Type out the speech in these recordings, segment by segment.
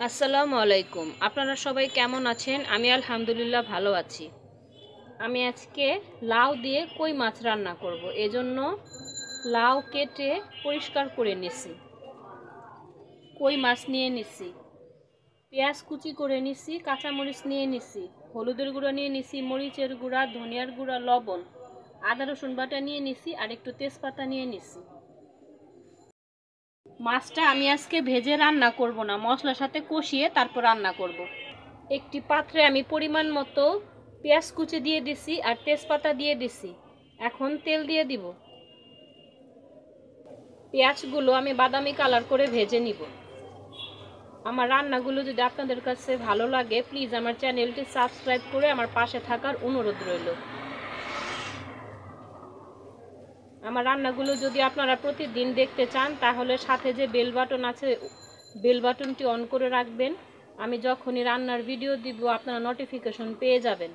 আসসালামু আলাইকুম। আপনারা সবাই কেমন আছেন? আমি আলহামদুলিল্লাহ ভালো আছি। আমি আজকে লাউ দিয়ে কই মাছ রান্না করব। এজন্য লাউ কেটে পরিষ্কার করে নিছি, কই মাছ নিয়ে নিছি, পেঁয়াজ কুচি করে নিছি, কাঁচামরিচ নিয়ে নিছি, হলুদের গুঁড়া নিয়ে নিছি, মরিচের গুঁড়া, ধনিয়ার গুঁড়া, লবণ, আদা রসুন বাটা নিয়ে নিছি আর একটু তেজপাতা নিয়ে নিছি। মাছটা আমি আজকে ভেজে রান্না করব না, মশলার সাথে কষিয়ে তারপর রান্না করব। একটি পাত্রে আমি পরিমাণ মতো পেঁয়াজ কুচি দিয়ে দিছি আর তেজপাতা দিয়ে দিছি। এখন তেল দিয়ে দিব। পেঁয়াজগুলো আমি বাদামি কালার করে ভেজে নিব। আমার রান্নাগুলো যদি আপনাদের কাছে ভালো লাগে প্লিজ আমার চ্যানেলটি সাবস্ক্রাইব করে আমার পাশে থাকার অনুরোধ রইল। আমার রান্নাগুলো যদি আপনারা প্রতিদিন দেখতে চান তাহলে সাথে যে বেল বাটন আছে বেল বাটনটি অন করে রাখবেন। আমি যখনই রান্নার ভিডিও দিব আপনারা নোটিফিকেশন পেয়ে যাবেন।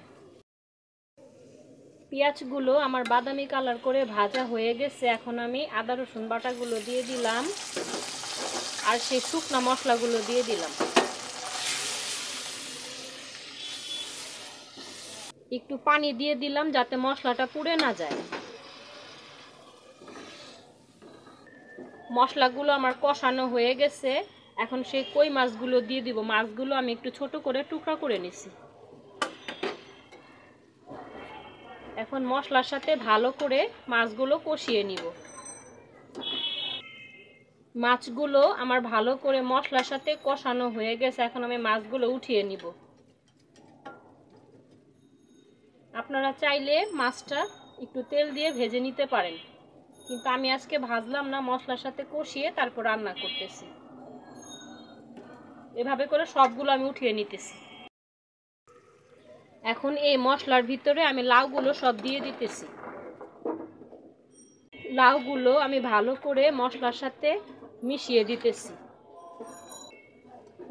পেঁয়াজগুলো আমার বাদামি কালার করে ভাজা হয়ে গেছে। এখন আমি আদা রসুন বাটাগুলো দিয়ে দিলাম আর সেই শুকনা মশলাগুলো দিয়ে দিলাম। একটু পানি দিয়ে দিলাম যাতে মশলাটা পুড়ে না যায়। মশলাগুলো আমার কষানো হয়ে গেছে। এখন সেই কই মাছগুলো দিয়ে দিব। মাছগুলো আমি একটু ছোট করে টুকরা করে নিছি। এখন মশলার সাথে ভালো করে মাছগুলো কষিয়ে নিব। মাছগুলো আমার ভালো করে মশলার সাথে কষানো হয়ে গেছে। এখন আমি মাছগুলো উঠিয়ে নিব। আপনারা চাইলে মাছটা একটু তেল দিয়ে ভেজে নিতে পারেন, কিন্তু আমি আজকে ভাজলাম না, মশলার সাথে কষিয়ে তারপর রান্না করতেছি। এভাবে করে সবগুলো আমি উঠিয়ে নিতেছি। এখন এই মশলার ভিতরে আমি লাউগুলো সব দিয়ে দিতেছি। লাউগুলো আমি ভালো করে মশলার সাথে মিশিয়ে দিতেছি।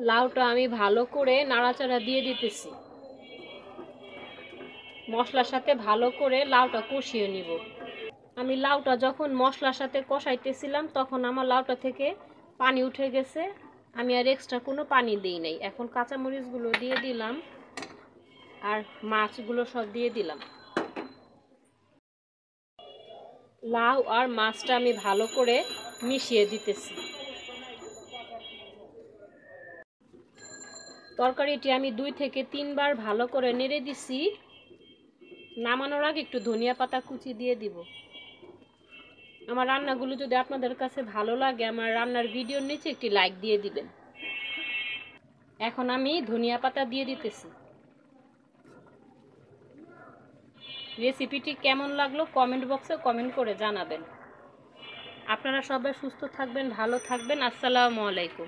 লাউটা আমি ভালো করে নাড়াচাড়া দিয়ে দিতেছি। মশলার সাথে ভালো করে লাউটা কষিয়ে নিব। আমি লাউটা যখন মশলার সাথে কষাইতেছিলাম তখন আমার লাউটা থেকে পানি উঠে গেছে। আমি আর এক্সট্রা কোনো পানি দিই নাই। এখন কাঁচামরিচগুলো দিয়ে দিলাম আর মাছগুলো সব দিয়ে দিলাম। লাউ আর মাছটা আমি ভালো করে মিশিয়ে দিতেছি। তরকারিটি আমি 2 থেকে 3 বার ভালো করে নেড়ে দিছি। নামানোর আগে একটু ধনিয়া পাতা কুচি দিয়ে দিব। আমার রান্নাগুলো যদি আপনাদের কাছে ভালো লাগে আমার রান্নার ভিডিওর নিচে একটি লাইক দিয়ে দিবেন। এখন আমি ধনিয়া পাতা দিয়ে দিতেছি। রেসিপিটি কেমন লাগলো কমেন্ট বক্সে কমেন্ট করে জানাবেন। আপনারা সবাই সুস্থ থাকবেন, ভালো থাকবেন। আসসালামু আলাইকুম।